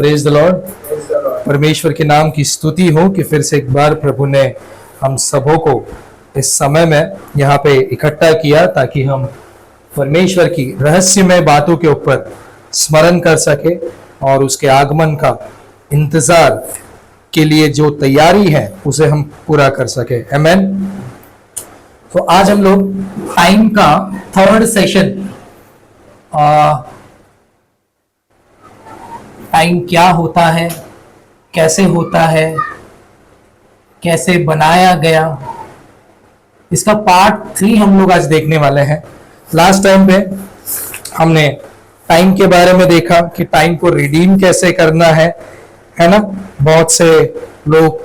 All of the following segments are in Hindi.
Praise the Lord. परमेश्वर के नाम की स्तुति हो कि फिर से एक बार प्रभु ने हम सबों को इस समय में यहाँ पे इकट्ठा किया ताकि हम परमेश्वर की रहस्यमय बातों के ऊपर स्मरण कर सके और उसके आगमन का इंतजार के लिए जो तैयारी है उसे हम पूरा कर सके। आमेन। तो आज हम लोग टाइम का थर्ड सेशन, टाइम क्या होता है, कैसे होता है, कैसे बनाया गया, इसका पार्ट 3 हम लोग आज देखने वाले हैं। लास्ट टाइम पे हमने टाइम के बारे में देखा कि टाइम को रिडीम कैसे करना है ना। बहुत से लोग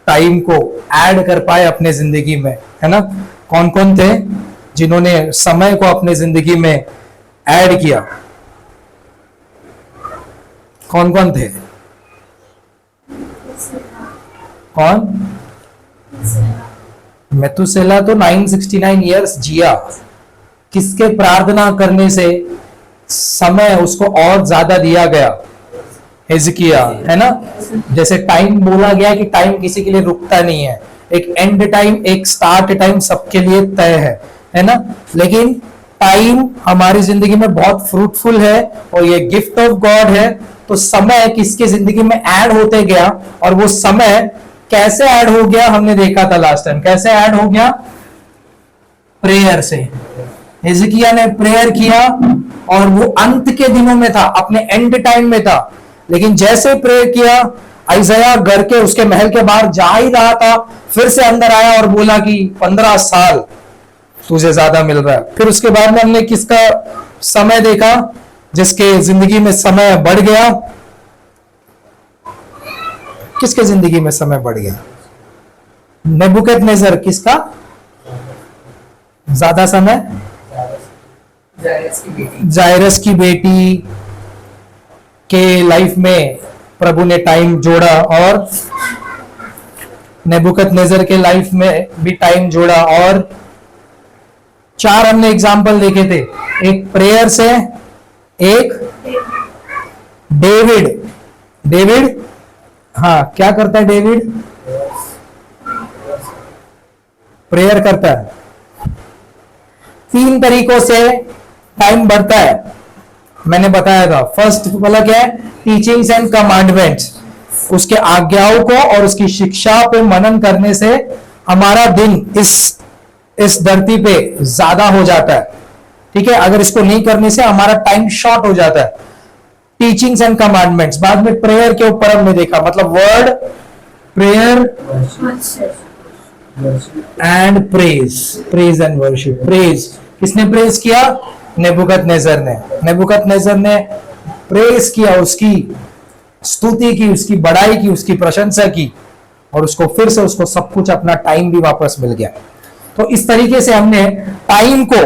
टाइम को ऐड कर पाए अपने जिंदगी में, है ना। कौन कौन थे जिन्होंने समय को अपने जिंदगी में ऐड किया? कौन कौन थे? कौन? मेथुसेला तो 969 इयर्स जिया। किसके प्रार्थना करने से समय उसको और ज्यादा दिया गया? हिजकिया, है ना। जैसे टाइम बोला गया कि टाइम किसी के लिए रुकता नहीं है, एक एंड टाइम एक स्टार्ट टाइम सबके लिए तय है ना। लेकिन टाइम हमारी जिंदगी में बहुत फ्रूटफुल है और ये गिफ्ट ऑफ गॉड है। तो समय किसके जिंदगी में ऐड होते गया और वो समय कैसे ऐड हो गया हमने देखा था लास्ट टाइम। कैसे ऐड हो गया? प्रेयर से। हिजकिया ने प्रेयर किया और वो अंत के दिनों में था, अपने एंड टाइम में था। लेकिन जैसे प्रेयर किया, आइज़ाया घर के उसके महल के बाहर जा ही रहा था, फिर से अंदर आया और बोला कि 15 साल तुझे ज्यादा मिल रहा है। फिर उसके बाद में हमने किसका समय देखा जिसके जिंदगी में समय बढ़ गया? किसके जिंदगी में समय बढ़ गया? नेबुकदनेस्सर। किसका ज्यादा समय? जायरस की बेटी के लाइफ में प्रभु ने टाइम जोड़ा और नेबुकदनेस्सर के लाइफ में भी टाइम जोड़ा। और 4 हमने एग्जाम्पल देखे थे, एक प्रेयर से, एक डेविड। हाँ, क्या करता है डेविड? प्रेयर करता है। 3 तरीकों से टाइम बढ़ता है, मैंने बताया था। फर्स्ट वाला क्या है? Teachings and commandments. उसके आज्ञाओं को और उसकी शिक्षा पे मनन करने से हमारा दिन इस धरती पे ज्यादा हो जाता है। ठीक है, अगर इसको नहीं करने से हमारा टाइम शॉर्ट हो जाता है। Teachings and commandments. बाद में प्रेयर के ऊपर हमने देखा, मतलब word, prayer and praise and worship. Praise किसने प्रेज किया? नेबुकदनेस्सर ने प्रेज किया, उसकी स्तुति की, उसकी बड़ाई की, उसकी प्रशंसा की और उसको फिर से उसको सब कुछ अपना टाइम भी वापस मिल गया। तो इस तरीके से हमने टाइम को,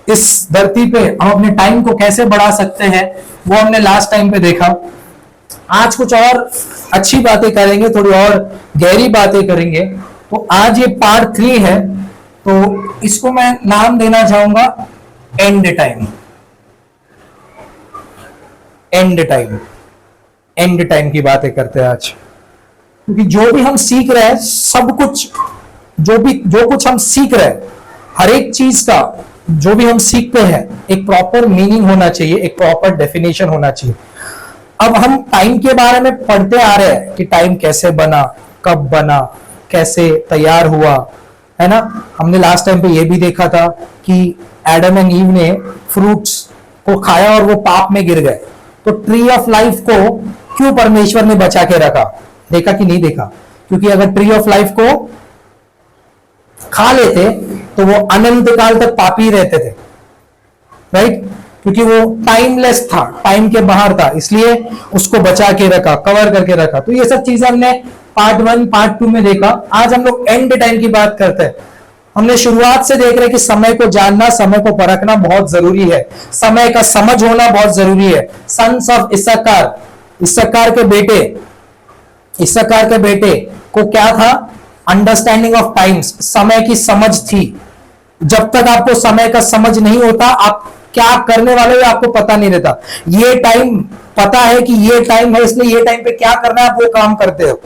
इस धरती पे हम अपने टाइम को कैसे बढ़ा सकते हैं वो हमने लास्ट टाइम पे देखा। आज कुछ और अच्छी बातें करेंगे, थोड़ी और गहरी बातें करेंगे। तो आज ये पार्ट 3 है, तो इसको मैं नाम देना चाहूंगा एंड टाइम। एंड टाइम की बातें करते हैं आज, क्योंकि जो भी हम सीख रहे हैं, सब कुछ जो कुछ हम सीख रहे हैं, हर एक चीज का जो भी हम सीखते हैं एक प्रॉपर मीनिंग होना चाहिए, एक प्रॉपर डेफिनेशन होना चाहिए। अब हम टाइम के बारे में पढ़ते आ रहे हैं कि टाइम कैसे बना, कब बना, कैसे तैयार हुआ, है ना। हमने लास्ट टाइम पे ये भी देखा था कि एडम एंड ईव ने फ्रूट्स को खाया और वो पाप में गिर गए। तो ट्री ऑफ लाइफ को क्यों परमेश्वर ने बचा के रखा? देखा कि नहीं देखा? क्योंकि अगर ट्री ऑफ लाइफ को खा लेते तो वो अनंत काल तक पापी रहते थे, राइट। क्योंकि वो टाइमलेस था, टाइम के बाहर था, इसलिए उसको बचा के रखा, कवर करके रखा। तो ये सब चीजें हमने पार्ट 1 पार्ट 2 में देखा। आज हम लोग एंड टाइम की बात करते हैं। हमने शुरुआत से देख रहे कि समय को जानना, समय को परखना बहुत जरूरी है, समय का समझ होना बहुत जरूरी है। सन्स ऑफ इस्साकार के बेटे को क्या था? अंडरस्टैंडिंग ऑफ टाइम्स, समय की समझ थी। जब तक आपको समय का समझ नहीं होता, आप क्या करने वाले हो आपको पता नहीं रहता। ये टाइम पता है कि ये टाइम है, इसलिए ये टाइम पे क्या करना है आप वो काम करते हो।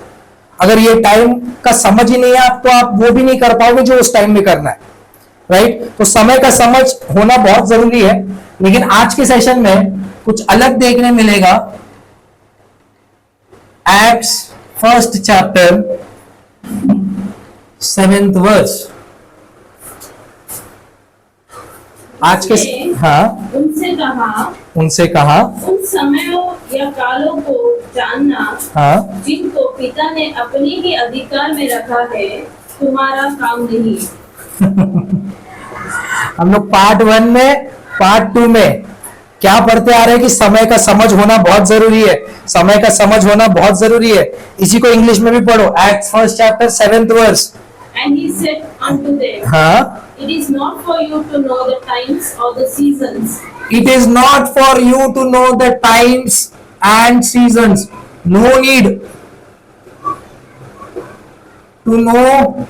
अगर ये टाइम का समझ ही नहीं है आप, तो आप वो भी नहीं कर पाओगे जो उस टाइम में करना है, राइट। तो समय का समझ होना बहुत जरूरी है। लेकिन आज के सेशन में कुछ अलग देखने मिलेगा। Acts first chapter 7th verse. आज के हाँ उनसे कहा उन समयों या कालों को जानना हाँ जिनको पिता ने अपने ही अधिकार में रखा है तुम्हारा काम नहीं। हम लोग पार्ट 1 में पार्ट 2 में क्या पढ़ते आ रहे हैं कि समय का समझ होना बहुत जरूरी है। समय का समझ होना बहुत जरूरी है। इसी को इंग्लिश में भी पढ़ो, Acts first chapter 7th verse. And he said unto them, हाँ, it is not for you to know the times or the seasons. it is not for you to know the times and seasons. No need to know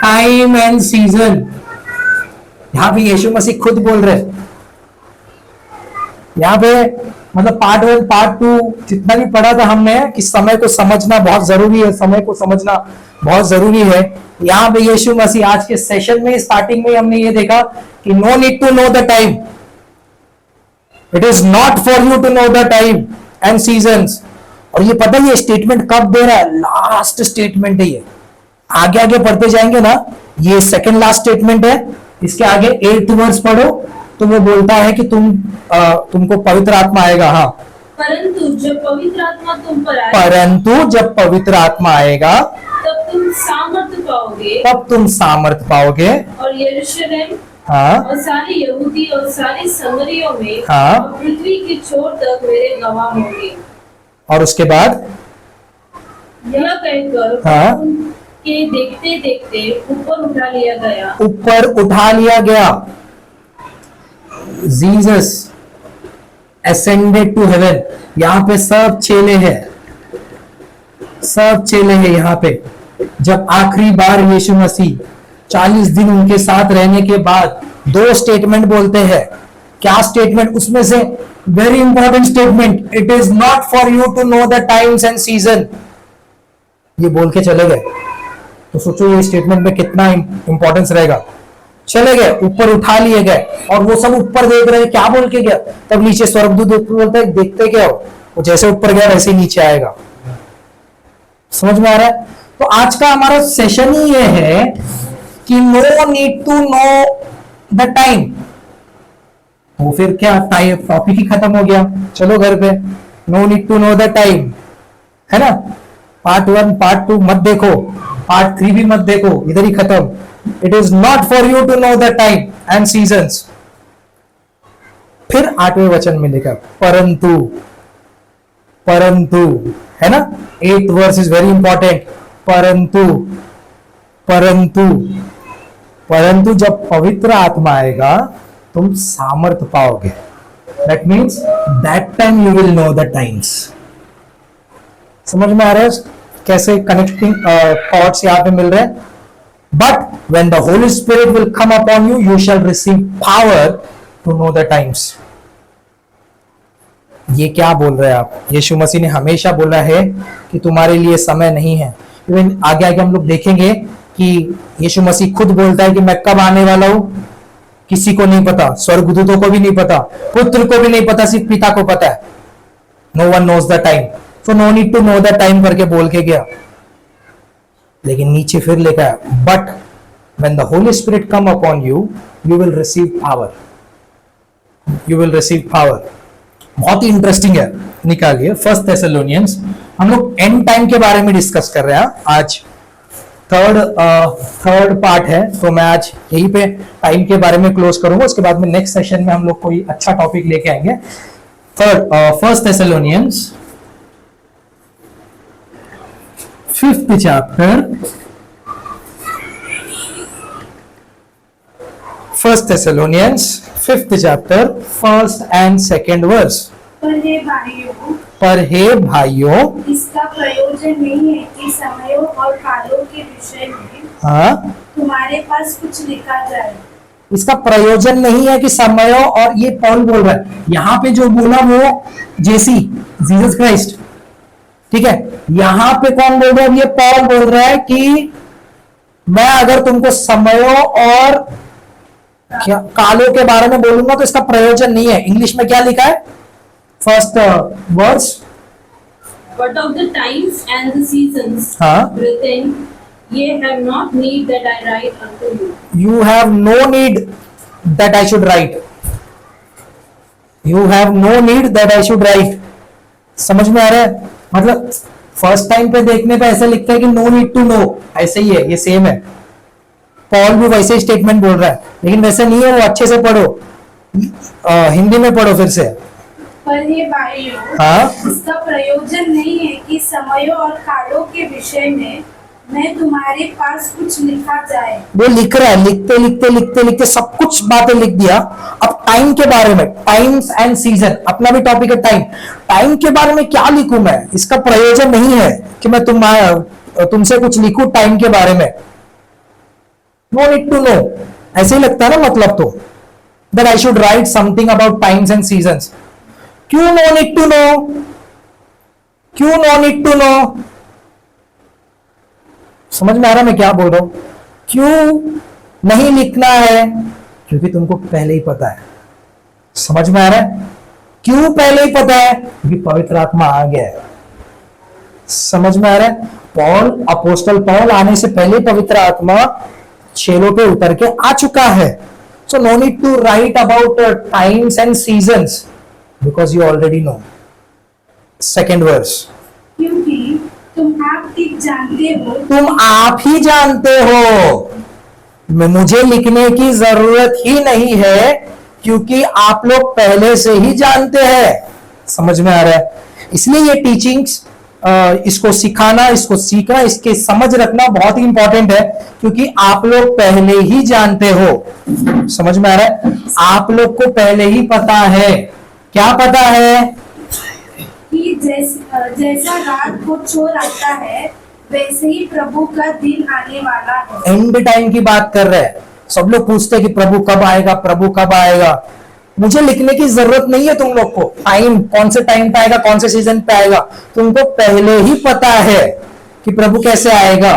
time and season. यहां पे यीशु मसीह खुद बोल रहे हैं। यहाँ पे मतलब पार्ट 1 पार्ट 2 जितना भी पढ़ा था हमने कि समय को समझना बहुत जरूरी है, समय को समझना बहुत जरूरी है। यहाँ पे यीशु मसीह आज के सेशन में स्टार्टिंग में हमने ये देखा कि no need to know the time, it is not for you to know the time and seasons. और ये पता है ये स्टेटमेंट कब दे रहा है? लास्ट स्टेटमेंट है ये। आगे आगे पढ़ते जाएंगे ना, ये सेकंड लास्ट स्टेटमेंट है। इसके आगे 8th वर्स पढ़ो तो वो बोलता है कि तुमको पवित्र आत्मा आएगा। हाँ, परंतु जब पवित्र आत्मा तुम पर आएगा, परंतु जब पवित्र आत्मा आएगा तब तुम सामर्थ्य पाओगे, तब तुम सामर्थ पाओगे। और यरूशलेम हाँ और सारे यहूदी और सारी समरियों में हाँ। और पृथ्वी की छोर तक मेरे गवाह होंगे। और उसके बाद यह कहकर हाँ। उनके देखते देखते ऊपर उठा लिया गया। ऊपर उठा लिया गया। Jesus ascended to heaven। यहाँ पे सब चेले हैं, सब चेले हैं यहाँ पे। जब आखिरी बार यीशु मसीह 40 दिन उनके साथ रहने के बाद 2 स्टेटमेंट बोलते हैं। क्या स्टेटमेंट? उसमें से very important statement, it is not for you to know the times and season, ये बोल के चले गए। तो सोचो ये स्टेटमेंट में कितना इंपॉर्टेंस रहेगा। चले गए, ऊपर उठा लिए गए, और वो सब ऊपर देख रहे हैं क्या बोल के गया। तब नीचे स्वर्गदूत बोलते हैं देखते क्या हो, वो जैसे ऊपर गया वैसे ही नीचे आएगा। समझ में आ रहा है? तो आज का हमारा सेशन ही ये है कि no need to know the time. तो फिर क्या टॉपिक ही खत्म हो गया, चलो घर पे। No need to know the time, है ना। पार्ट 1 पार्ट 2 मत देखो, पार्ट 3 भी मत देखो, इधर ही खत्म। It is not for you to know the time and seasons. फिर 8वें वचन में लिखा परंतु, परंतु, है ना। 8th verse is very important. परंतु, परंतु, परंतु जब पवित्र आत्मा आएगा तुम सामर्थ पाओगे। That means that time you will know the times. समझ में आ रहा है कैसे कनेक्टिंग थॉट्स यहां पे मिल रहे हैं। But when the Holy Spirit will come upon you, you shall receive power to know the times. ये क्या बोल रहे हैं आप? यीशु मसीह ने हमेशा बोला है कि तुम्हारे लिए समय नहीं है। इवन आगे आगे हम लोग देखेंगे कि यीशु मसीह खुद बोलता है कि मैं कब आने वाला हूं किसी को नहीं पता, स्वर्गदूतों को भी नहीं पता, पुत्र को भी नहीं पता, सिर्फ पिता को पता है। No one knows the time, so no need to know the time करके बोल के गया। लेकिन नीचे फिर लिखा है but when the Holy Spirit come upon you, you will receive power. You will receive power. बहुत ही इंटरेस्टिंग है, निकालिए 1 Thessalonians। हम लोग एंड टाइम के बारे में डिस्कस कर रहे हैं आज। थर्ड पार्ट है, तो मैं आज यहीं पे टाइम के बारे में क्लोज करूंगा। उसके बाद में नेक्स्ट सेशन में हम लोग कोई अच्छा टॉपिक लेके आएंगे। 1 Thessalonians 5th chapter, 1 Thessalonians 5th chapter 1st and 2nd verse। पर हे भाइयों, इसका प्रयोजन नहीं है कि समयों और कालों के विषय में हाँ तुम्हारे पास कुछ लिखा जाए, इसका प्रयोजन नहीं है कि समय, और ये पॉल बोल रहा है यहां पे जो बोला वो जेसी, जीसस क्राइस्ट, ठीक है। यहां पे कौन बोल रहा है? ये पॉल बोल रहा है कि मैं अगर तुमको समयों और क्या कालों के बारे में बोलूंगा तो इसका प्रयोजन नहीं है। इंग्लिश में क्या लिखा है? First words, But of the times and the seasons, हाँ। written, ye have not need that I write unto you. you have no need that I should write. You have no need that I should write. समझ में आ रहा है? मतलब फर्स्ट टाइम पे देखने पे ऐसा लिखता है कि नो नीड टू नो, ऐसे ही है, ये सेम है। पॉल भी वैसे ही स्टेटमेंट बोल रहा है, लेकिन वैसे नहीं है। वो अच्छे से पढ़ो, हिंदी में पढ़ो फिर से। पर हे भाइयों, हाँ, इसका प्रयोजन नहीं है कि समयों और कालों के विषय में मैं तुम्हारे पास कुछ लिखा जाए। वो लिख रहा है, लिखते लिखते लिखते लिखते सब कुछ बातें लिख दिया। अब टाइम के बारे में, टाइम्स एंड सीजन, अपना भी टॉपिक है टाइम। टाइम के बारे में क्या लिखूं मैं? इसका प्रयोजन नहीं है कि मैं तुमसे कुछ लिखूं टाइम के बारे में। नो नीड टू नो, ऐसे ही लगता है ना मतलब, तो that I should write something about times and seasons. क्यों नो नीड टू नो? क्यों नो नीड टू नो? समझ में आ रहा मैं क्या बोल रहा हूं? क्यों नहीं लिखना है? क्योंकि तुमको पहले ही पता है। समझ में आ रहा है? क्यों पहले ही पता है? क्योंकि पवित्र आत्मा आ गया है। समझ में आ रहा है? पॉल, अपोस्टल पॉल आने से पहले पवित्र आत्मा चेलों पे उतर के आ चुका है। So no need to write about times and seasons because you already know. Second verse, क्योंकि तुम आप ठीक जानते हो, तुम आप ही जानते हो, मुझे लिखने की जरूरत ही नहीं है, क्योंकि आप लोग पहले से ही जानते हैं। समझ में आ रहा है? इसलिए ये टीचिंग्स, इसको सिखाना, इसको सीखना, इसके समझ रखना बहुत ही इंपॉर्टेंट है, क्योंकि आप लोग पहले ही जानते हो। समझ में आ रहा है? आप लोग को पहले ही पता है। क्या पता है? कि जैसा रात को चोर आता है, वैसे ही प्रभु का दिन आने वाला है। एंड टाइम की बात कर रहे हैं। सब लोग पूछते हैं कि प्रभु कब आएगा, प्रभु कब आएगा। मुझे लिखने की जरूरत नहीं है तुम लोग को। टाइम, कौन से टाइम पे आएगा, कौन से सीजन पे आएगा, तुमको पहले ही पता है कि प्रभु कैसे आएगा।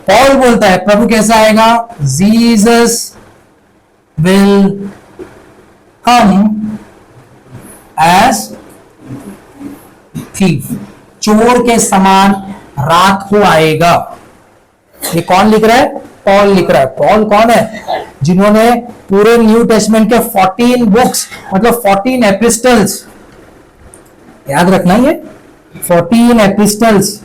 पॉल बोलता है प्रभु कैसे आएगा? Jesus will come as thief, चोर के समान रात को आएगा। ये कौन लिख रहा है? पॉल लिख रहा है। पॉल कौन है? जिन्होंने पूरे न्यू टेस्टमेंट के 14 बुक्स, मतलब 14 एपिस्टल्स, याद रखना, ये 14 एपिस्टल्स,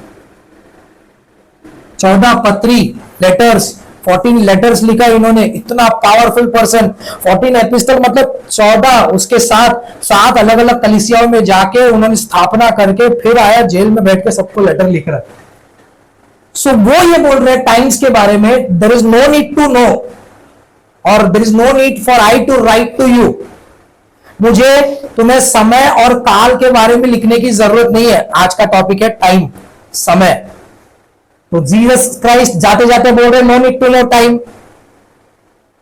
14 पत्री, लेटर्स, 14 लेटर्स लिखा इन्होंने। इतना पावरफुल पर्सन। 14 एपिस्टल मतलब 14, उसके साथ 7 अलग अलग कलीसियाओं में जाके उन्होंने स्थापना करके फिर आया, जेल में बैठ के सबको लेटर लिख रहा है। सो वो ये बोल रहे हैं टाइम्स के बारे में, there is no need to know or there is no need for I to write to you. मुझे तुम्हें समय और काल के बारे में लिखने की जरूरत नहीं है। आज का टॉपिक है टाइम, समय। तो जीसस क्राइस्ट जाते जाते बोल रहे no need to know time,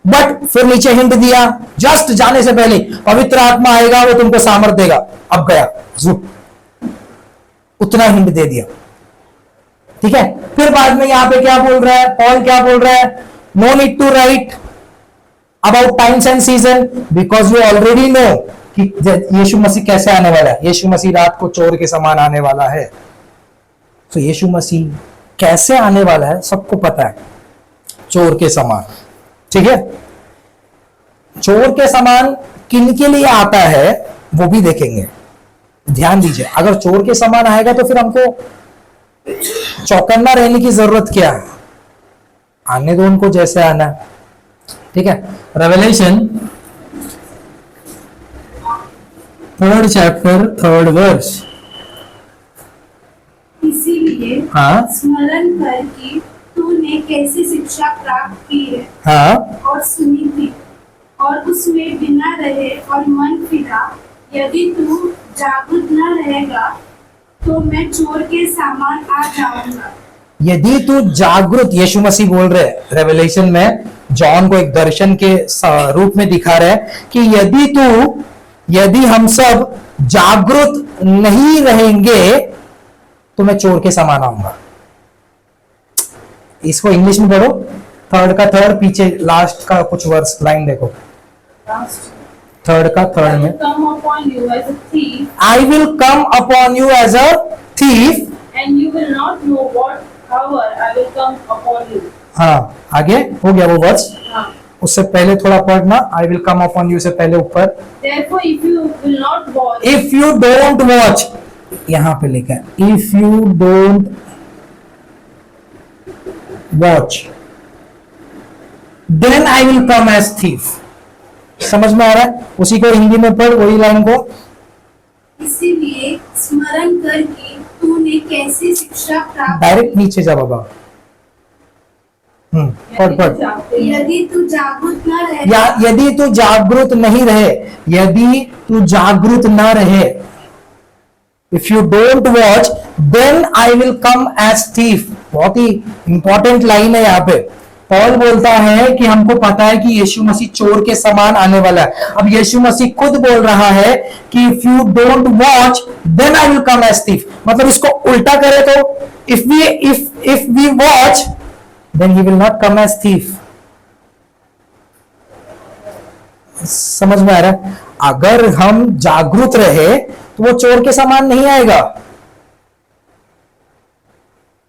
but फिर नीचे हिंट दिया, जस्ट जाने से पहले पवित्र आत्मा आएगा, वो तुमको सामर्थ देगा। अब गया जुप, उतना हिंट दे दिया। ठीक है, फिर बाद में यहां पे क्या बोल रहा है पॉल? क्या बोल रहा है? No need to write about times and season because you already know कि यीशु मसीह कैसे आने वाला है। यीशु मसीह रात को चोर के समान आने वाला है। तो यीशु मसीह कैसे आने वाला है सबको पता है, चोर के समान। ठीक है, चोर के समान किन के लिए आता है वो भी देखेंगे। ध्यान दीजिए, अगर चोर के समान आएगा तो फिर हमको चौकन्ना रहने की जरूरत क्या है? आने दो उनको जैसे आना। ठीक है, revelation 3rd chapter 3rd verse. इसीलिए हाँ, स्मरण कर कि तूने कैसी शिक्षा प्राप्त की है हाँ, और सुनी थी, और उसमें बिना रहे और मन फिरा। यदि तू जागरूक न रहेगा तो मैं चोर के समान आ जाऊंगा। यदि तू जागरूक, यीशु मसीह बोल रहे रेवलेशन में, जॉन को एक दर्शन के रूप में दिखा रहा है कि यदि हम सब जागरूक नहीं रहेंगे तो मैं चोर के समान आऊंगा। इसको इंग्लिश में पढ़ो, थर्ड का थर्ड, पीछे लास्ट का कुछ वर्स लाइन देखो, थर्ड का थर्ड में, come upon you as a thief, I will come upon you as a thief, and you will not know what hour I will come upon you. हाँ आगे हो गया वो वर्स। हाँ. उससे पहले थोड़ा पढ़ना, I will come upon you से पहले ऊपर, Therefore, if you will not watch, if you don't watch, यहां पे लिखा है if you don't watch then I will come as thief. समझ में आ रहा है? उसी को हिंदी में पढ़, वही लाइन को। इसीलिए स्मरण कर कि तूने कैसी शिक्षा प्राप्त डायरेक्ट नीचे जा बाबा। पढ़। यदि तू जागरूक न रहे या यदि तू जागरूक नहीं रहे, यदि तू जागरूक ना रहे, if you don't watch then I will come as thief. बहुत ही इंपॉर्टेंट लाइन है यहाँ पे। पॉल बोलता है कि हमको पता है कि यीशु मसीह चोर के समान आने वाला है। अब यीशु मसीह खुद बोल रहा है कि if you don't watch then I will come as thief. मतलब इसको उल्टा करे तो if we watch then he will not come as thief। समझ में आ रहा है? अगर हम जागरूक रहे तो वो चोर के समान नहीं आएगा।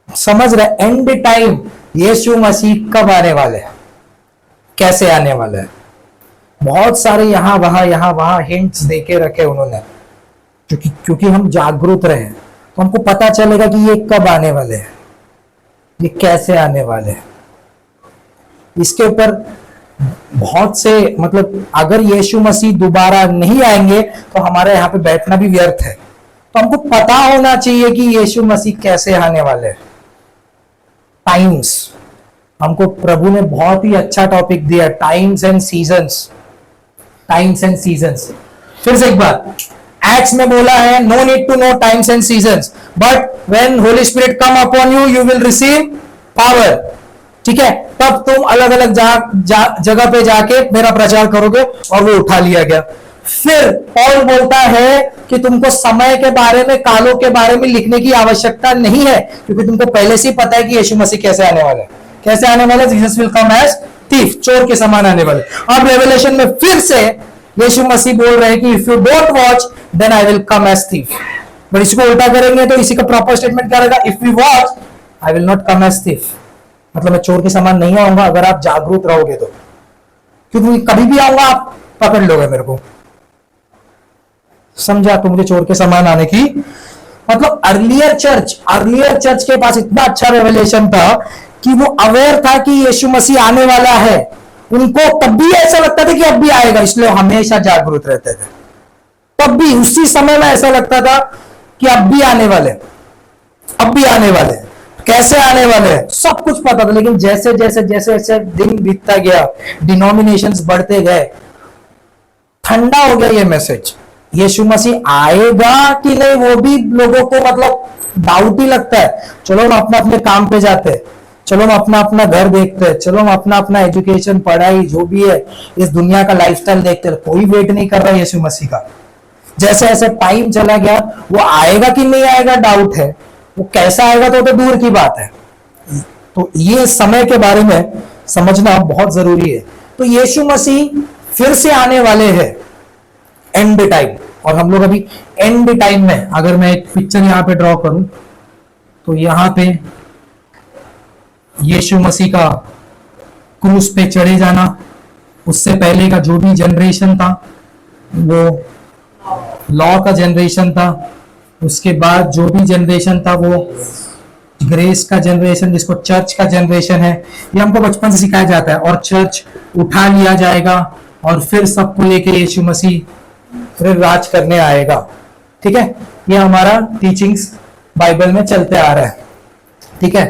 समझ रहे? एंड टाइम यीशु मसीह कब आने वाले हैं, कैसे आने वाले हैं, बहुत सारे यहां वहां हिंट्स देके रखे उन्होंने, क्योंकि हम जागरूक रहे तो हमको पता चलेगा कि ये कब आने वाले हैं, ये कैसे आने वाले हैं। इसके ऊपर बहुत से, मतलब अगर यीशु मसीह दोबारा नहीं आएंगे तो हमारे यहाँ पे बैठना भी व्यर्थ है। तो हमको पता होना चाहिए कि यीशु मसीह कैसे आने वाले हैं। टाइम्स, हमको प्रभु ने बहुत ही अच्छा टॉपिक दिया, times and seasons. Times and seasons, फिर से एक बार, एक्ट्स में बोला है no need to know times and seasons, but when holy spirit come upon you you will receive power. ठीक है, तब तुम अलग अलग जगह पे जाके मेरा प्रचार करोगे, और वो उठा लिया गया। फिर पॉल बोलता है कि तुमको समय के बारे में, कालों के बारे में लिखने की आवश्यकता नहीं है, क्योंकि तुमको पहले से ही पता है कि यीशु मसीह कैसे आने वाला है। कैसे आने वाला? Jesus will come as thief, चोर के समान आने वाले। अब रेवलेशन में फिर से यीशु मसीह बोल रहे हैं कि if you don't watch then I will come as thief. But इसको उल्टा करेंगे तो इसी का प्रॉपर स्टेटमेंट क्या रहेगा? If you watch I will not come as thief. मतलब मैं चोर के समान नहीं आऊंगा अगर आप जागरूक रहोगे तो, क्योंकि कभी भी आऊंगा आप पकड़ लोगे मेरे को। समझा? तो मुझे चोर के समान आने की, मतलब अर्लियर चर्च के पास इतना अच्छा रेवलेशन था कि वो अवेयर था कि यीशु मसीह आने वाला है। उनको तब भी ऐसा लगता था कि अब भी आएगा, इसलिए हमेशा जागरूक रहते थे। तब भी उसी समय में ऐसा लगता था कि अब भी आने वाले, अब भी आने वाले, कैसे आने वाले हैं सब कुछ पता था। लेकिन जैसे जैसे जैसे जैसे दिन बीतता गया, डिनोमिनेशंस बढ़ते गए, ठंडा हो गया ये मैसेज। यीशु मसीह आएगा कि नहीं वो भी लोगों को मतलब डाउट ही लगता है। चलो हम अपना अपने काम पे जाते हैं, चलो हम अपना अपना घर देखते हैं, चलो हम अपना अपना एजुकेशन, पढ़ाई जो भी है इस दुनिया का लाइफस्टाइल देखते हैं। कोई वेट नहीं कर रहा यीशु मसीह का। जैसे जैसे टाइम चला गया, वो आएगा कि नहीं आएगा डाउट है, वो कैसा आएगा तो दूर की बात है। तो ये समय के बारे में समझना बहुत जरूरी है। तो यीशु मसीह फिर से आने वाले हैं एंड टाइम, और हम लोग अभी एंड टाइम में, अगर मैं एक पिक्चर यहां पे ड्रॉ करूं तो यहां पे यीशु मसीह का क्रूस पे चढ़े जाना, उससे पहले का जो भी जनरेशन था वो लॉ का जनरेशन था, उसके बाद जो भी जनरेशन था वो ग्रेस का जनरेशन, जिसको चर्च का जनरेशन है। ये हमको बचपन से सिखाया जाता है। और चर्च उठा लिया जाएगा और फिर सबको लेके यीशु मसीह फिर राज करने आएगा। ठीक है, ये हमारा टीचिंग्स बाइबल में चलते आ रहा है। ठीक है,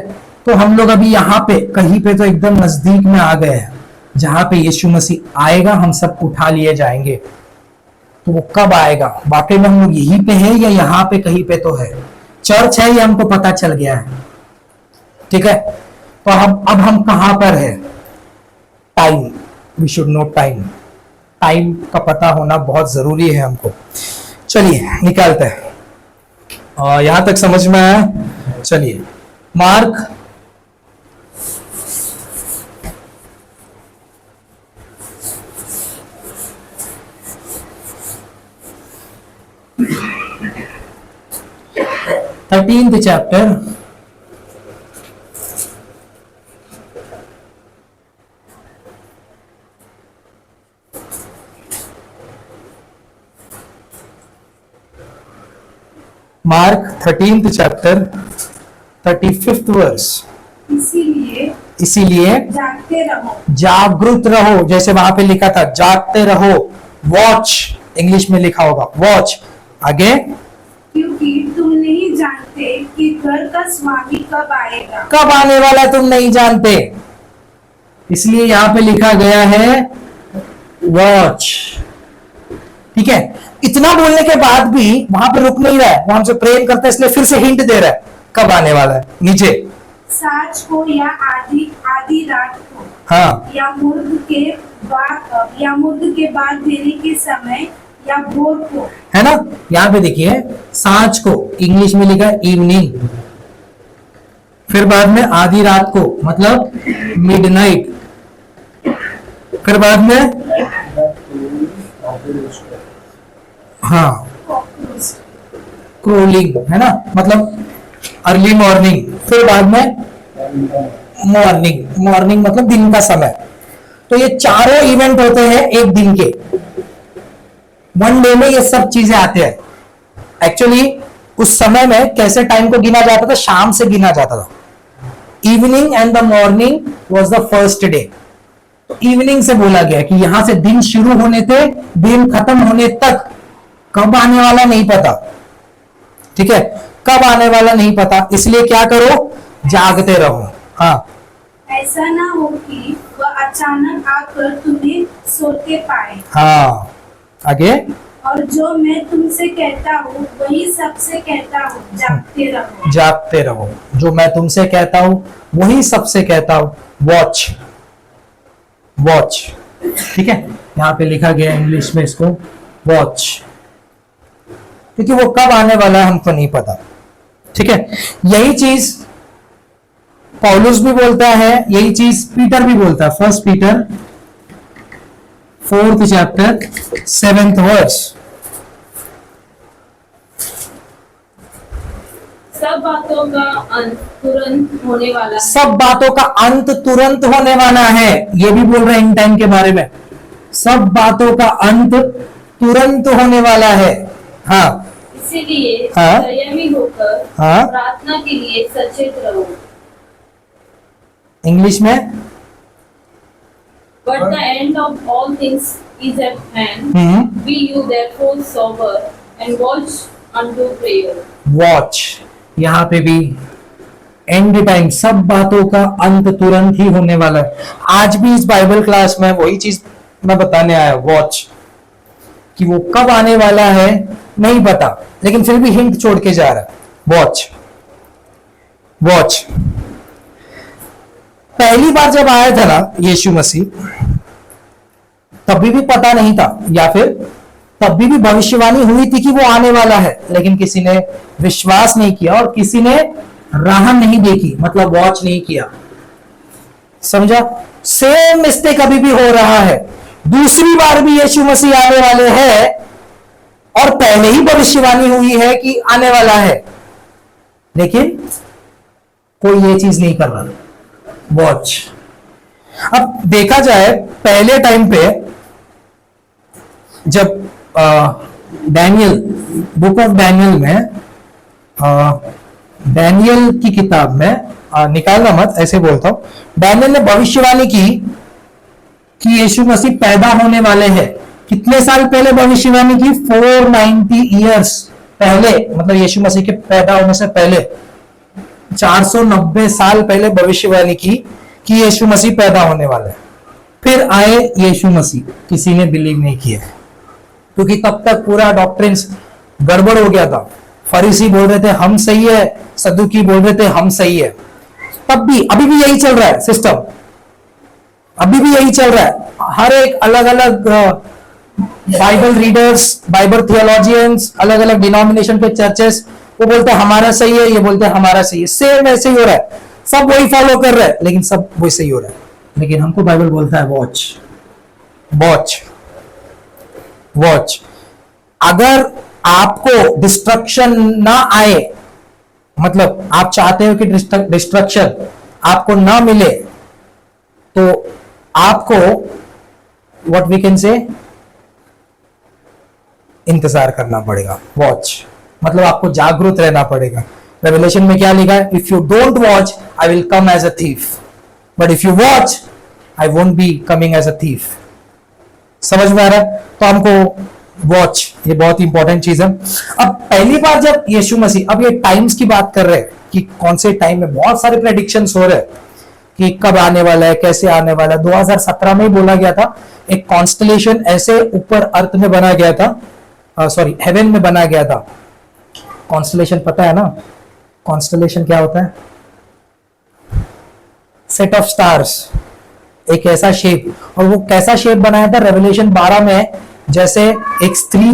तो हम लोग अभी यहाँ पे कहीं पे तो एकदम नजदीक में आ गए हैं, जहां पे यीशु मसीह आएगा, हम सब उठा लिए जाएंगे। तो वो कब आएगा? वाकई में हम लोग यहीं पे हैं या यहाँ पे कहीं पे तो है? चर्च है ये हमको पता चल गया है। ठीक है, तो अब हम कहां पर है? Time, we should know time, time का पता होना बहुत जरूरी है हमको। चलिए निकालते हैं। यहां तक समझ में आया? चलिए Mark thirteenth chapter, Mark 13th chapter 35th verse. इसीलिए जागते रहो, जागृत रहो, जैसे वहां पे लिखा था जागते रहो, वॉच इंग्लिश में लिखा होगा वॉच। आगे, क्योंकि तुम नहीं जानते कि घर का स्वामी कब आएगा। कब आने वाला तुम नहीं जानते, इसलिए यहां पे लिखा गया है वॉच। ठीक है, इतना बोलने के बाद भी वहां पे रुक नहीं रहा है, वो हमसे प्रेम करता है, इसलिए फिर से हिंट दे रहा है कब आने वाला है। नीचे, साँझ को या आधी आधी रात को, हाँ, या मुर्ग के बाद देने के समय, या भोर को, है ना। यहाँ पे देखिए सांझ को इंग्लिश में लिखा है इवनिंग, फिर बाद में आधी रात को मतलब मिडनाइट, फिर बाद में हाँ क्रोलिंग, है ना, मतलब अर्ली मॉर्निंग, फिर बाद में मॉर्निंग, मॉर्निंग मतलब दिन का समय। तो ये चारों इवेंट होते हैं एक दिन के, वन डे में ये सब चीजें आते हैं। एक्चुअली उस समय में कैसे टाइम को गिना जाता था, शाम से गिना जाता था। Evening and the morning was the first day. तो इवनिंग से बोला गया कि यहां से दिन शुरू होने थे दिन खत्म होने तक, कब आने वाला नहीं पता। ठीक है, कब आने वाला नहीं पता, इसलिए क्या करो, जागते रहो। हाँ, ऐसा ना हो कि वह अचानक आकर तुम्हें सोते पाए। हाँ, आगे, और जो मैं तुमसे कहता हूँ वही सबसे कहता हूँ, जागते रहो। जागते रहो, जो मैं तुमसे कहता हूं वही सबसे कहता हूं, वॉच, वॉच। ठीक है, यहां पे लिखा गया इंग्लिश में इसको वॉच, क्योंकि वो कब आने वाला है हमको नहीं पता। ठीक है, यही चीज पौलुस भी बोलता है, यही चीज पीटर भी बोलता है। First Peter 4th chapter 7th verse. सब बातों का अंत तुरंत होने वाला है। सब बातों का अंत तुरंत होने वाला है, ये भी बोल रहे हैं इन टाइम के बारे में। सब बातों का अंत तुरंत होने वाला है। हाँ, इसीलिए हाँ? संयमी होकर हाँ? प्रार्थना के लिए सचेत रहो। इंग्लिश में, But the end of all things is at hand. Be you therefore sober and watch unto prayer. Watch, यहाँ पे भी एंड टाइम, सब बातों का अंत तुरंत ही होने वाला है। आज भी इस बाइबल क्लास में वही चीज मैं बताने आया, वॉच, कि वो कब आने वाला है नहीं पता, लेकिन फिर भी हिंट छोड़ के जा रहा है। Watch, watch. पहली बार जब आया था ना यीशु मसीह, तभी भी पता नहीं था, या फिर तभी भी भविष्यवाणी हुई थी कि वो आने वाला है, लेकिन किसी ने विश्वास नहीं किया और किसी ने राह नहीं देखी, मतलब वॉच नहीं किया। समझा? सेम मिस्टेक अभी भी हो रहा है। दूसरी बार भी यीशु मसीह आने वाले हैं और पहले ही भविष्यवाणी हुई है कि आने वाला है, लेकिन कोई ये चीज नहीं कर रहा, वॉच। अब देखा जाए पहले टाइम पे जब डैनियल, बुक ऑफ डैनियल में, डैनियल की किताब में, निकालना मत, ऐसे बोलता हूं, डैनियल ने भविष्यवाणी की कि यीशु मसीह पैदा होने वाले हैं। कितने साल पहले भविष्यवाणी की? 490 ईयर्स पहले, मतलब यीशु मसीह के पैदा होने से पहले 490 साल पहले भविष्यवाणी की कि यीशु मसीह पैदा होने वाला है। फिर आए यीशु मसीह, किसी ने बिलीव नहीं किया, क्योंकि तब तक पूरा डॉक्ट्रिन्स गड़बड़ हो गया था। फरीसी बोल रहे थे हम सही है, सदुकी बोल रहे थे हम सही है। तब भी, अभी भी यही चल रहा है सिस्टम। अभी भी यही चल रहा है। हर एक अलग अलग बाइबल रीडर्स, बाइबल थियोलॉजियंस, अलग अलग डिनोमिनेशन के चर्चेस, वो बोलते हैं हमारा सही है, ये बोलते हैं हमारा सही है। सेम ऐसे ही हो रहा है, सब वही फॉलो कर रहे हैं, लेकिन सब वैसे ही हो रहा है। लेकिन हमको बाइबल बोलता है वॉच, वॉच, वॉच। अगर आपको डिस्ट्रक्शन ना आए, मतलब आप चाहते हो कि डिस्ट्रक्शन आपको ना मिले, तो आपको व्हाट वी कैन से इंतजार करना पड़ेगा। वॉच मतलब आपको जागरूक रहना पड़ेगा। रेवलेशन में क्या लिखा है? If you don't watch I will come as a thief, but if you watch I won't be coming as a thief. समझ में आ रहा है? तो हमको वॉच, ये बहुत इंपॉर्टेंट चीज है। अब पहली बार जब यीशु मसीह, अब ये टाइम्स की बात कर रहे हैं कि कौन से टाइम में, बहुत सारे प्रेडिक्शंस हो रहे हैं कि कब आने वाला है, कैसे आने वाला है। 2017 में ही बोला गया था, एक कॉन्स्टलेशन ऐसे ऊपर अर्थ में बना गया था, सॉरी हेवन में बना गया था। कॉन्स्टलेशन पता है ना? कॉन्स्टलेशन क्या होता है? सेट ऑफ स्टार्स, एक ऐसा शेप। और वो कैसा शेप बनाया था? रेवलेशन 12 में जैसे एक स्त्री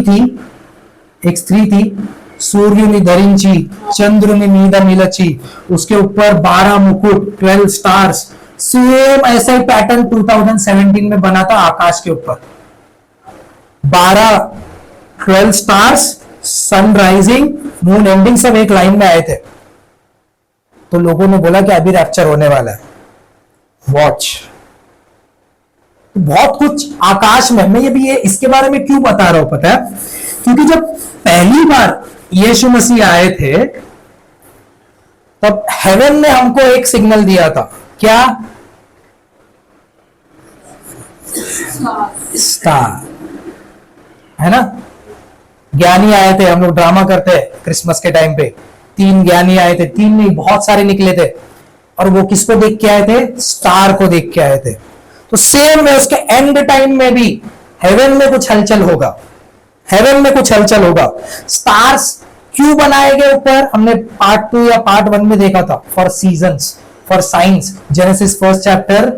थी, सूर्युनि धरिंची, चंद्रुनि मीद मिलची, उसके ऊपर 12 मुकुट, 12 स्टार्स। सेम ऐसा ही पैटर्न 2017 में बना था आकाश के ऊपर। 12 stars, sun rising, moon ending, सब एक लाइन में आए थे। तो लोगों ने बोला कि अभी रैप्चर होने वाला है, वॉच। बहुत कुछ आकाश में, मैं ये इसके बारे में क्यों बता रहा हूं पता है? क्योंकि जब पहली बार यीशु मसीह आए थे, तब हेवन ने हमको एक सिग्नल दिया था। क्या? स्टार, है ना? ज्ञानी आए थे, हम लोग ड्रामा करते हैं क्रिसमस के टाइम पे, 3 ज्ञानी आए थे, 3 नहीं बहुत सारे निकले थे। और वो किसको देख के आए थे? स्टार को देख के आए थे। तो सेम है, उसके एंड टाइम में भी हेवन में कुछ हलचल होगा, हेवन में कुछ हलचल होगा। स्टार्स क्यों बनाए गए ऊपर? हमने पार्ट 2 या पार्ट 1 में देखा था। For seasons, for science. Genesis first chapter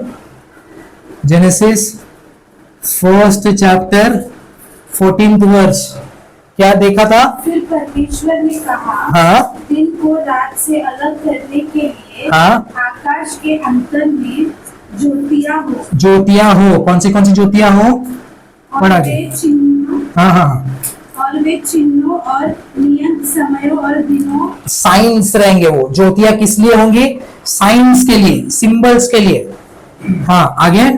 14th verse, क्या देखा था? फिर परमेश्वर ने कहा, हाँ, दिन को रात से अलग करने के लिए हाँ, आकाश के अंतर में ज्योतियां हो, ज्योतियां हो। कौन सी ज्योतियां हो? और पढ़ा वे जी। चिन्हों हाँ हाँ, और वे चिन्हों और नियत समयों और दिनों, साइंस रहेंगे। वो ज्योतियां किस लिए होंगी? साइंस के लिए, सिंबल्स के लिए। हाँ, आगे।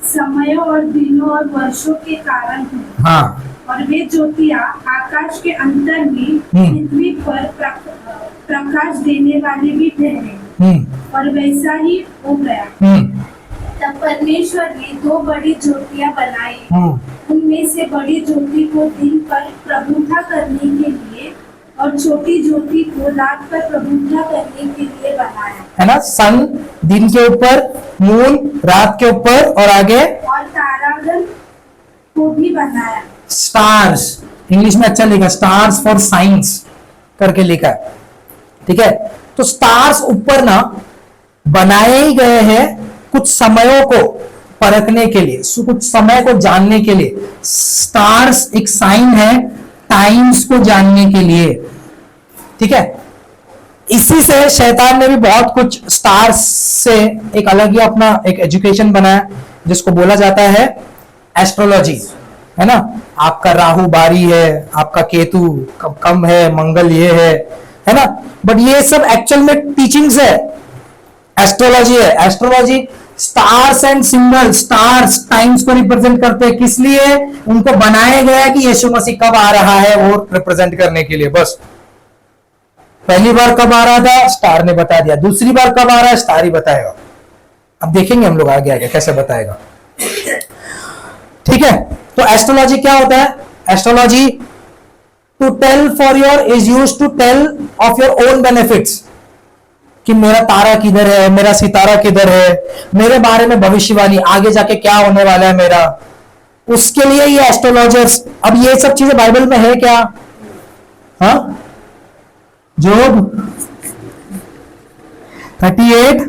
समयों और दिनों और वर्षों के कारण हो। हाँ, और वे ज्योतियां आकाश के अंतर में पृथ्वी पर प्रकाश देने वाली भी ठहरे। और वैसा ही हो गया। तब परमेश्वर ने 2 बड़ी ज्योतियां बनाई। उनमें से बड़ी ज्योति को दिन पर प्रभुता करने के लिए और छोटी ज्योति को रात पर प्रभुता करने के लिए बनाया, है ना? सन दिन के ऊपर, मून रात के ऊपर, और आगे और तारागण को भी बनाया। स्टार्स, इंग्लिश में अच्छा लिखा, स्टार्स फॉर साइंस करके लिखा है। ठीक है? तो स्टार्स ऊपर ना बनाए ही गए हैं कुछ समयों को परखने के लिए, कुछ समय को जानने के लिए। स्टार्स एक साइन है टाइम्स को जानने के लिए। ठीक है? इसी से शैतान ने भी बहुत कुछ स्टार्स से एक अलग ही अपना एक एजुकेशन बनाया, जिसको बोला जाता है एस्ट्रोलॉजी, है ना? आपका राहु बारी है, आपका केतु कम है, मंगल ये है ना? बट ये सब एक्चुअल में टीचिंग्स है, एस्ट्रोलॉजी है। Astrology stars and symbol, stars times को रिप्रेजेंट करते हैं। किस लिए? उनको बनाया गया है कि यीशु मसीह कब आ रहा है वो रिप्रेजेंट करने के लिए। बस पहली बार कब आ रहा था, स्टार ने बता दिया। दूसरी बार कब आ रहा है, स्टार ही बताएगा। अब देखेंगे हम लोग आगे आगे कैसे बताएगा। ठीक है? तो एस्ट्रोलॉजी क्या होता है? Astrology to tell for your is use to tell of your own benefits, कि मेरा तारा किधर है, मेरा सितारा किधर है, मेरे बारे में भविष्यवाणी, आगे जाके क्या होने वाला है मेरा, उसके लिए ये एस्ट्रोलॉजर्स। अब ये सब चीजें बाइबल में है क्या? हाँ, जोब 38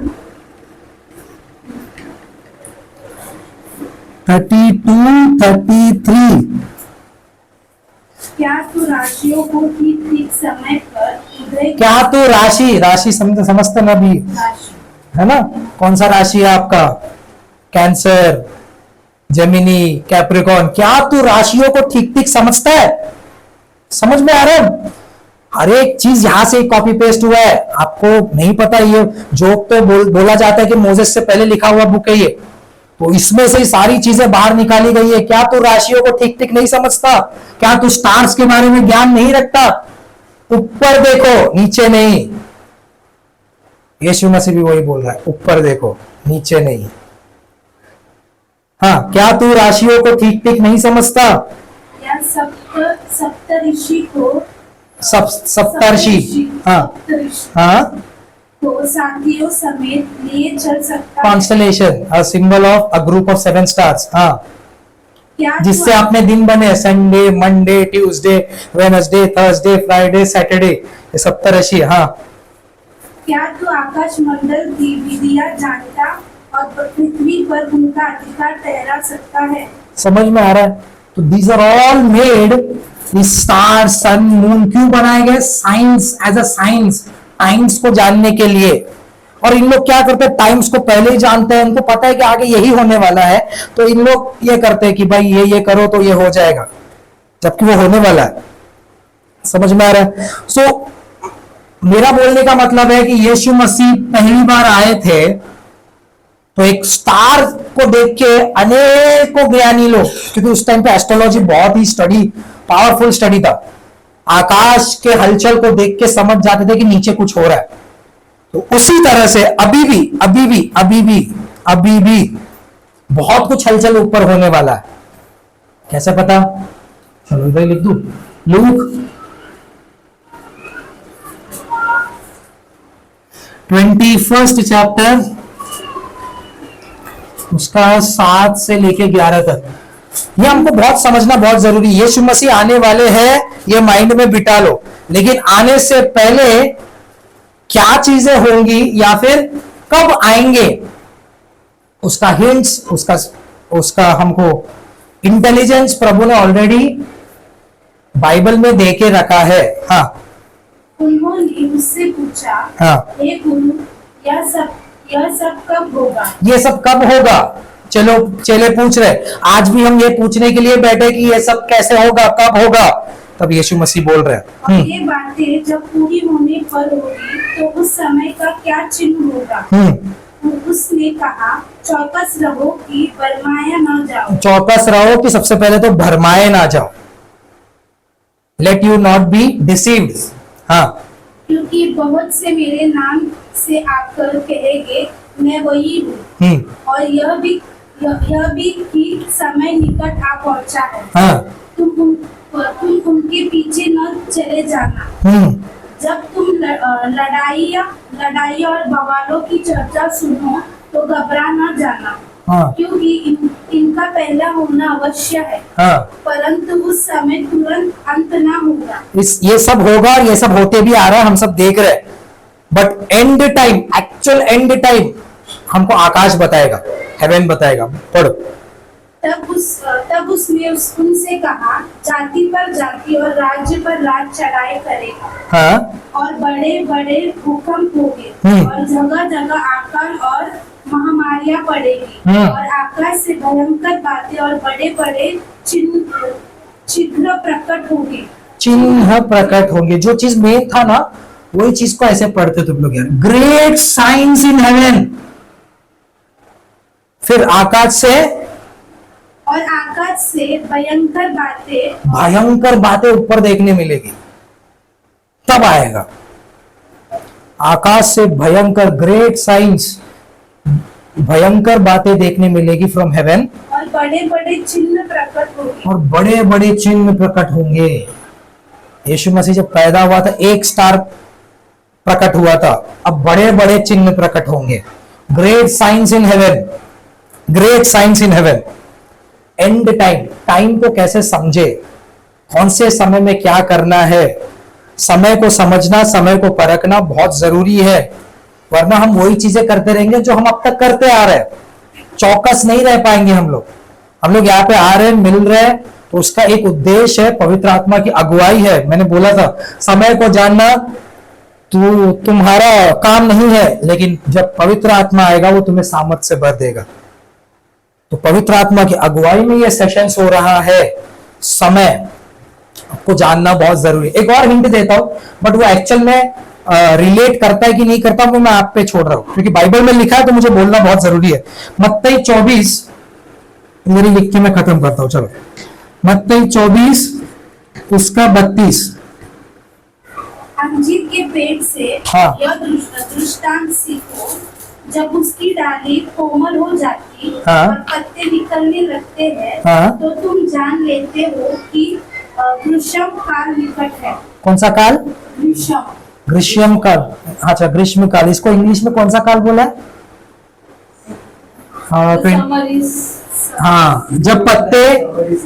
32, 33। क्या तू राशियों को ठीक ठीक समय पर उदय क्या तो राशि, राशि समझते ना भी, राशि है ना? कौन सा राशि है आपका? Cancer, Gemini, Capricorn. क्या तू राशियों को ठीक ठीक समझता है? समझ में आ रहा है? हर एक चीज यहां से कॉपी पेस्ट हुआ है। आपको नहीं पता, ये जोक तो बोला जाता है कि मोजेस से पहले लिखा हुआ बुक है ये, तो इसमें से सारी चीजें बाहर निकाली गई है। क्या तू राशियों को ठीक ठीक नहीं समझता? क्या तू स्टार्स के बारे में ज्ञान नहीं रखता? ऊपर देखो, नीचे नहीं। यीशु मसीह भी वही बोल रहा है, ऊपर देखो, नीचे नहीं। हाँ, क्या तू राशियों को ठीक ठीक नहीं समझता? या सप्तऋषि को सप्तर्षि, हाँ सप्तऋषि हाँ, को साथियों समेत लिए चल सकता है। Constellation, a symbol of a group of 7 stars. हाँ, क्या तू जिससे अपने दिन बने, Sunday, Monday, Tuesday, Wednesday, Thursday, Friday, Saturday, ये सप्तर्षि। हाँ, क्या तू आकाश मंडल की विधियां जानता और पृथ्वी पर उनका अधिकार ठहरा सकता है? समझ में आ रहा है? तो these are all made, star, sun, moon क्यों बनाए गए? Science, as a science, times को जानने के लिए। और इन लोग क्या करते हैं? टाइम्स को पहले ही जानते हैं, उनको पता है कि आगे यही होने वाला है, तो इन लोग ये करते हैं कि भाई ये करो तो ये हो जाएगा, जबकि वो होने वाला है। समझ में आ रहा है? सो मेरा बोलने का मतलब है कि यीशु मसीह पहली बार आए थे तो एक स्टार को देख के अनेकों ज्ञानी लोग, क्योंकि उस टाइम पे एस्ट्रोलॉजी बहुत ही पावरफुल स्टडी था, आकाश के हलचल को देख के समझ जाते थे कि नीचे कुछ हो रहा है। तो उसी तरह से अभी भी बहुत कुछ हलचल ऊपर होने वाला है। कैसे पता? चलो इधर लिख दूं, लूक 21 चैप्टर, उसका 7 से लेके 11 तक। ये हमको बहुत समझना बहुत जरूरी है। यीशु मसीह आने वाले हैं, ये माइंड में बिठा लो। लेकिन आने से पहले क्या चीजें होंगी या फिर कब आएंगे, उसका हिंट्स, उसका हमको इंटेलिजेंस प्रभु ने ऑलरेडी बाइबल में दे के रखा है। हाँ, उन्होंने उससे पूछा, हाँ, हे गुरु, यह सब कब होगा? ये सब कब होगा? चलो चेले पूछ रहे, आज भी हम ये पूछने के लिए बैठे कि ये सब कैसे होगा, कब होगा। तब यीशु मसीह बोल रहे और हैं, ये बातें जब पूरी होने पर होगी तो उस समय का क्या चिन्ह होगा? तो उसने कहा, चौकस रहो कि भरमाया न जाओ। चौकस रहो कि सबसे पहले तो भरमाए ना जाओ। Let you not be deceived. हाँ, क्योंकि बहुत से मेरे नाम से आकर कहेंगे, मैं वही हूँ, और यह भी कि समय निकट आ पहुंचा है। हाँ, तुम उनके पीछे न चले जाना। जब तुम लड़ाई और बवालों की चर्चा सुनो तो घबरा न जाना। हाँ, क्योंकि इनका पहला होना अवश्य है, हाँ, परंतु उस समय तुरंत अंत ना होगा। ये सब होगा और ये सब होते भी आ रहा है, हम सब देख रहे हैं। But and time, actual and time हमको आकाश बताएगा, हेवन बताएगा। पढ़ो। तब उसने उनसे कहा, जाति पर जाति और राज्य पर राज्य चढ़ाई करेगा। हाँ, और बड़े बड़े भूकंप होंगे, और जगह जगह आकाल और महामारियां पड़ेगी, और आकाश से भयंकर बातें और बड़े बड़े चिन्ह प्रकट होंगे। चिन्ह प्रकट होंगे। जो चीज मेन था ना, वही चीज को ऐसे पढ़ते तुम लोग यार, ग्रेट साइंस इन हेवन। फिर आकाश से भयंकर बातें ऊपर देखने मिलेगी, तब आएगा। आकाश से भयंकर, ग्रेट साइंस, भयंकर बातें देखने मिलेगी फ्रॉम हेवन, और बड़े बड़े चिन्ह प्रकट होंगे। और बड़े बड़े चिन्ह प्रकट होंगे। यीशु मसीह जब पैदा हुआ था, एक स्टार प्रकट हुआ था, अब बड़े बड़े चिन्ह प्रकट होंगे। Great science in heaven, great science in heaven. And time, time को कैसे समझे, कौन से समय में क्या करना है, समय को समझना, समय को परखना बहुत जरूरी है। वरना हम वही चीजें करते रहेंगे जो हम अब तक करते आ रहे हैं। चौकस नहीं रह पाएंगे हम लोग। हम लोग यहाँ पे आ रहे हैं, मिल रहे हैं, तो उसका एक उद्देश्य है, पवित्र आत्मा की अगुवाई है। मैंने बोला था समय को जानना तो तुम्हारा काम नहीं है, लेकिन जब पवित्र आत्मा आएगा वो तुम्हें सामर्थ से भर देगा। तो पवित्र आत्मा की अगुवाई में ये सेशंस हो रहा है। समय आपको जानना बहुत जरूरी है। एक और हिंट देता हूं, बट वो एक्चुअल में रिलेट करता है कि नहीं करता वो मैं आप पे छोड़ रहा हूं, क्योंकि बाइबल में लिखा है तो मुझे बोलना बहुत जरूरी है। मत्ती 24 मेरी लिख के मैं खत्म करता हूं। चलो मत्ती 24 उसका 32। अंजीर के पेड़ से हाँ। यह दृष्टांत सीखो, जब उसकी डाली कोमल हो जाती हाँ। और पत्ते निकलने लगते हैं, हाँ। तो तुम जान लेते हो कि ग्रीष्म काल निकट है। कौन सा काल? ग्रीष्म ग्रीष्म काल। अच्छा ग्रीष्म काल, इसको इंग्लिश में कौन सा काल बोला है? हाँ, The summer is हाँ जब पत्ते,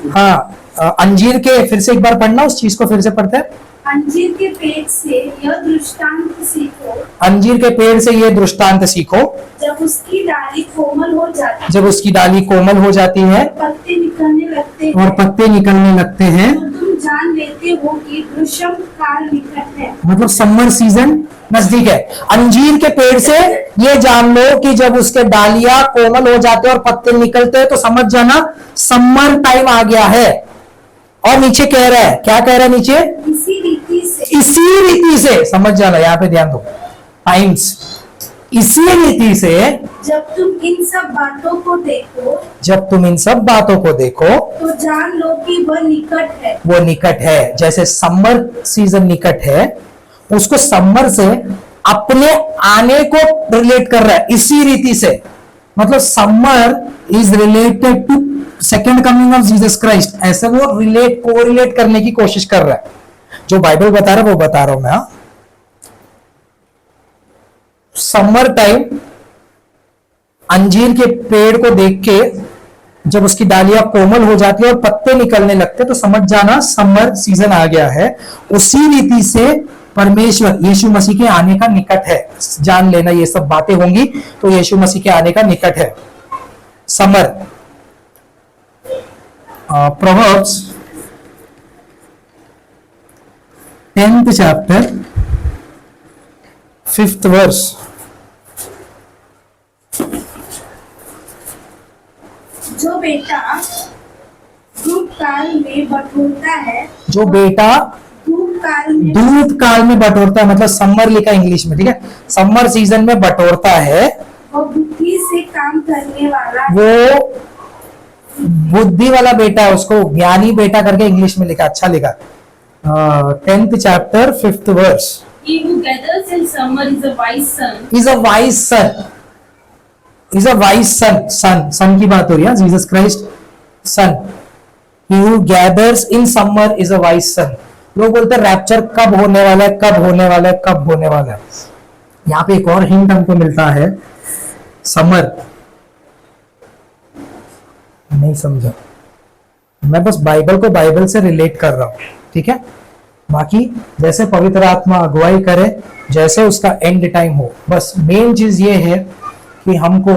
हाँ अंजीर के, फिर से एक बार पढ़ना उस चीज को, फिर से पढ़ते हैं। अंजीर के पेड़ से यह दृष्टांत सीखो, अंजीर के पेड़ से ये दृष्टांत सीखो, जब उसकी डाली कोमल हो जाती जब उसकी डाली कोमल हो जाती है पत्ते निकलने लगते और हैं, पत्ते निकलने लगते हैं, तो तुम जान लेते हो कि ग्रीष्म काल निकट है। मतलब समर सीजन नजदीक है। अंजीर के पेड़ से ये जान लो कि जब उसके डालियां कोमल हो जाते हैं और पत्ते निकलते हैं, तो समझ जाना समर टाइम आ गया है। और नीचे कह रहा है, क्या कह रहा है नीचे? इसी रीति से इसी रीति से, समझ जाना, यहाँ पे ध्यान दो, टाइम्स, इसी रीति से जब तुम इन सब बातों को देखो, जब तुम इन सब बातों को देखो तो जान लो कि वह निकट है। वो निकट है। जैसे समर सीजन निकट है, उसको समर से अपने आने को रिलेट कर रहा है इसी रीति से। मतलब summer is related to second coming of Jesus Christ, ऐसे वो कोरिलेट करने की कोशिश कर रहा है। जो बाइबल बता रहा है वो बता रहा हूं मैं। हाँ, समर टाइम अंजीर के पेड़ को देख के जब उसकी डालियां कोमल हो जाती है और पत्ते निकलने लगते, तो समझ जाना समर सीजन आ गया है। उसी रीति से परमेश्वर यीशु मसीह के आने का निकट है। जान लेना ये सब बातें होंगी तो यीशु मसीह के आने का निकट है summer. Proverbs 10th chapter 5th verse. जो बेटा धूप काल में बटोरता है, जो बेटा धूप काल में दूध काल में बटोरता है, मतलब समर लिखा इंग्लिश में, ठीक है, समर सीजन में बटोरता है, और बुद्धि से काम करने वाला वो बुद्धि वाला बेटा है, उसको ज्ञानी बेटा करके इंग्लिश में लिखा, अच्छा लिखा। 10th chapter 5th verse. he who gathers in summer is a wise son. Is a wise son, is a wise son, son की बात हो रही है, Jesus Christ son. He who gathers in summer is a wise son. लोग बोलते हैं रैप्चर कब होने वाला है, कब होने वाला है, कब होने वाला है। यहाँ पे एक और हिंट हमको मिलता है, समर नहीं समझा, मैं बस बाइबल को बाइबल से रिलेट कर रहा हूं, ठीक है। बाकी जैसे पवित्र आत्मा अगुवाई करे, जैसे उसका एंड टाइम हो, बस मेन चीज ये है कि हमको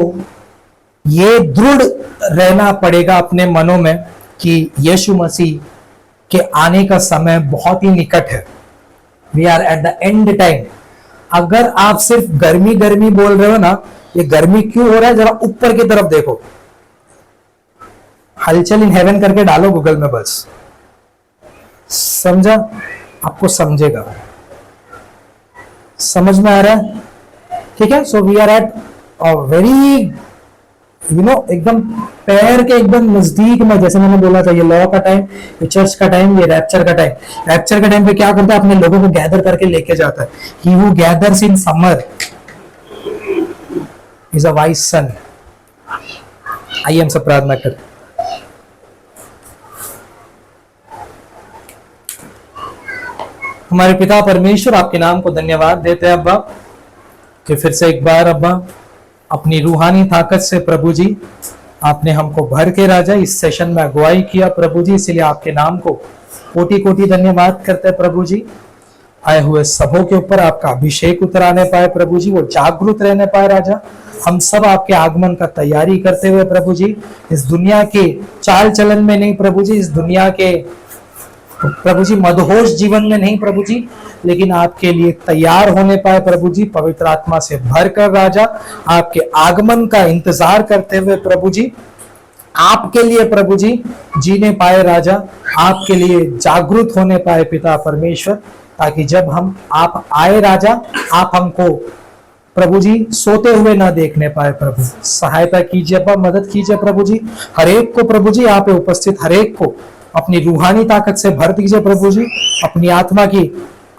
ये दृढ़ रहना पड़ेगा अपने मनों में कि यीशु मसीह के आने का समय बहुत ही निकट है। We are at the end time. अगर आप सिर्फ गर्मी गर्मी बोल रहे हो ना, ये गर्मी क्यों हो रहा है, जरा ऊपर की तरफ देखो, हलचल इन हेवन करके डालो गूगल में, बस समझा, आपको समझेगा, समझ में आ रहा है, ठीक है। So we are at very एकदम पैर के एकदम नजदीक में, जैसे मैंने बोला था, ये लॉ का टाइम, ये चर्च का टाइम, ये रैप्चर का टाइम। रैप्चर के टाइम पे क्या करता है, अपने लोगों को गैदर करके लेके जाता है। He who gathers in summer is a wise son. आइए हम सब प्रार्थना करें। हमारे पिता परमेश्वर, आपके नाम को धन्यवाद देते हैं अब्बा, कि फिर से एक बार अब्बा अपनी रूहानी ताकत से प्रभु जी आपने हमको भर के राजा इस सेशन में अगुवाई किया प्रभु जी, इसलिए आपके नाम को कोटि कोटि धन्यवाद करते हैं प्रभु जी। आए हुए सबों के ऊपर आपका अभिषेक उतराने पाए प्रभु जी, वो जागरूक रहने पाए राजा, हम सब आपके आगमन का तैयारी करते हुए प्रभु जी, इस दुनिया के चाल चलन में नहीं प्रभु जी, इस दुनिया के प्रभु जी मदहोश जीवन में नहीं प्रभु जी, लेकिन आपके लिए तैयार होने पाए प्रभु जी, पवित्र आत्मा से भरकर राजा, आपके आगमन का इंतजार करते हुए प्रभु जी, आपके लिए प्रभु जी जीने पाए राजा, आपके लिए जागरूक होने पाए पिता परमेश्वर, ताकि जब हम आप आए राजा, आप हमको प्रभु जी सोते हुए ना देखने पाए प्रभु। सहायता कीजिए, मदद कीजिए प्रभु जी, हर एक को प्रभु जी, यहाँ पे उपस्थित हर एक को अपनी रूहानी ताकत से भर दीजिए प्रभु जी, अपनी आत्मा की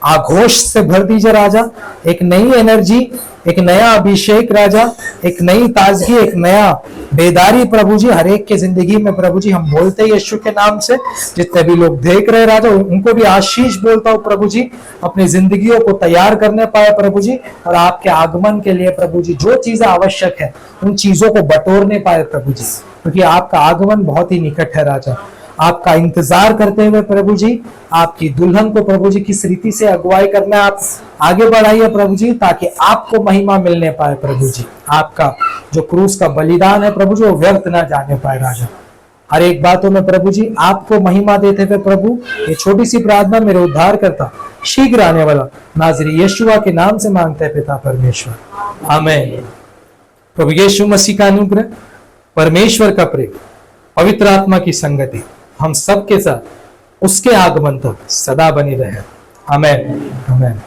आघोष से भर दीजिए राजा, एक नई एनर्जी, एक नया अभिषेक राजा, एक नई ताजगी, एक नया बेदारी प्रभु जी हर एक के जिंदगी में प्रभु जी। हम बोलते हैं यीशु के नाम से, जितने भी लोग देख रहे राजा उनको भी आशीष बोलता हूँ प्रभु जी, अपनी जिंदगियों को तैयार करने पाए प्रभु जी, और आपके आगमन के लिए प्रभु जी जो चीजें आवश्यक है उन चीजों को बटोरने पाए प्रभु जी, क्योंकि आपका आगमन बहुत ही निकट है राजा। आपका इंतजार करते हुए प्रभु जी, आपकी दुल्हन को प्रभु जी किस रीति से अगुवाई करना आप आगे बढ़ाइए प्रभु जी, ताकि आपको महिमा मिलने पाए प्रभु जी। आपका जो क्रूस का बलिदान है प्रभु जी, वो व्यर्थ ना जाने पाए राजा। हर एक बातों में प्रभु जी आपको महिमा देते हुए प्रभु, ये छोटी सी प्रार्थना मेरे उद्धार करता शीघ्र आने वाला नाज़री यीशुआ के नाम से मांगते हैं पिता परमेश्वर, आमीन। प्रभु यीशु मसीह का अनुग्रह, परमेश्वर का प्रेम, पवित्र आत्मा की संगति हम सबके साथ उसके आगमन तक सदा बनी रहे। आमीन, आमीन।